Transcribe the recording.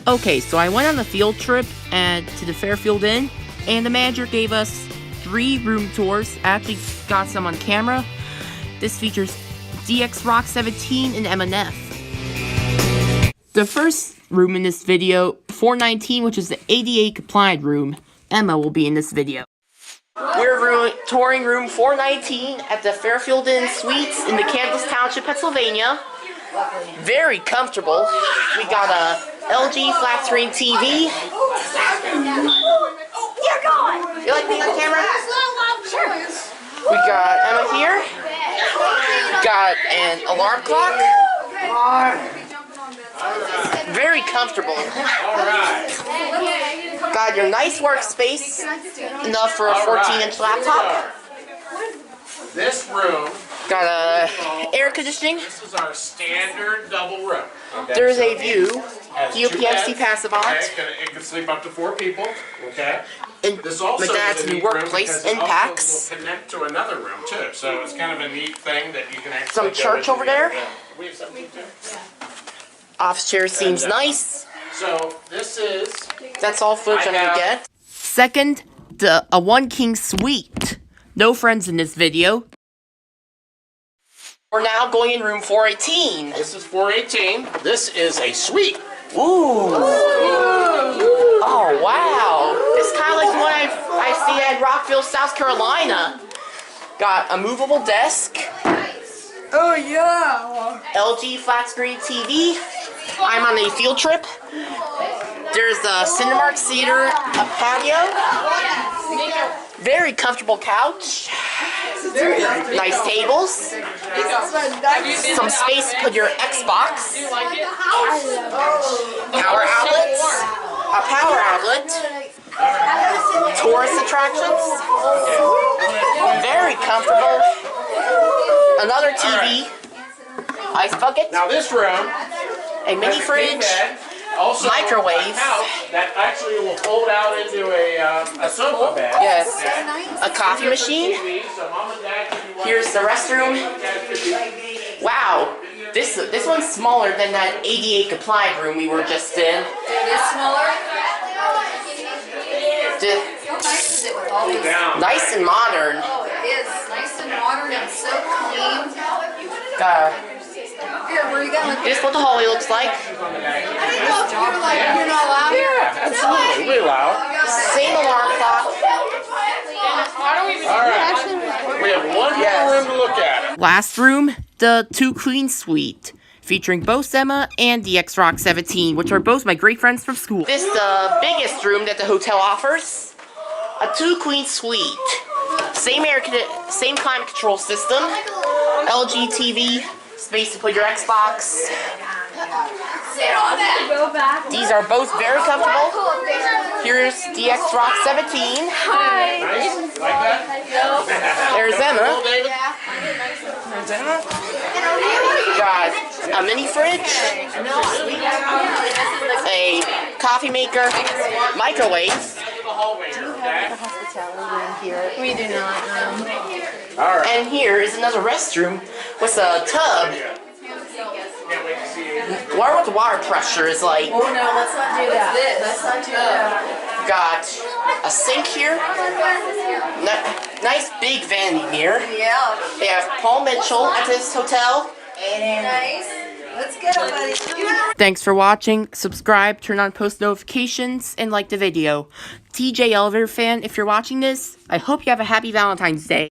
Okay, so I went on a field trip to the Fairfield Inn, and the manager gave us 3 room tours. I actually got some on camera. This features DXROCKS17 and Emma Neff. The first room in this video, 419, which is the ADA compliant room. Emma will be in this video. We're touring room 419 at the Fairfield Inn Suites in McCandless Township, Pennsylvania. Very comfortable. We got a LG flat screen TV. You're gone. You like being on camera? Sure. We got Emma here. Got an alarm clock. Very comfortable. Got your nice workspace, enough for a 14-inch laptop. This room got air conditioning. This is our standard double room. Okay, There's a view. UPMC passive on. Okay, it can sleep up to 4 people. Okay. And this also my dad's new workplace impacts. Will connect to another room too, so it's kind of a neat thing that you can actually. Some church over there. We have something too. Office chair seems nice. So this is. That's all footage I'm gonna get. Second, a 1 king suite. No friends in this video. We're now going in room 418. This is 418. This is a suite. Ooh. Oh, wow. This is kind of like the one I see at Rockville, South Carolina. Got a movable desk. Oh, yeah. LG flat screen TV. I'm on a field trip. There's a Cinemark theater, a patio. Very comfortable couch. Nice tables. Some space to put your Xbox. Power outlets. A power outlet. Tourist attractions. Very comfortable. Another TV. Ice bucket. Now this room. A mini fridge. Also microwave. a couch that actually will fold out into a sofa bed. Yes. A coffee machine. Here's the restroom. Wow. This one's smaller than that ADA compliant room we were just in. It is smaller. How nice is it with all these? Nice and modern. Oh, it is nice and modern and so clean. Here, where are you going? This is what the hallway looks like. You're not allowed here? Yeah, absolutely. We're loud. Same alarm clock. Alright. We have one more room to look at. Last room, the 2 queen suite, featuring both Emma and DXROCKS17, which are both my great friends from school. This is the biggest room that the hotel offers. A 2 queen suite. Same climate control system. LG TV. Space to put your Xbox. These are both very comfortable. Here's DXROCKS17. Hi. Nice. Like that? There's Emma. There's Emma. Got a mini fridge, a coffee maker, microwave. We do not. Alright. And here is another restroom with a tub. I wonder what the water pressure is like. Oh no, let's not do that. Let's not do that. Got a sink here. Nice big vanity mirror. Yeah. They have Paul Mitchell at this hotel. Nice. Let's go, buddy. Thanks for watching. Subscribe, turn on post notifications, and like the video. TJ Elevator fan, if you're watching this, I hope you have a happy Valentine's Day.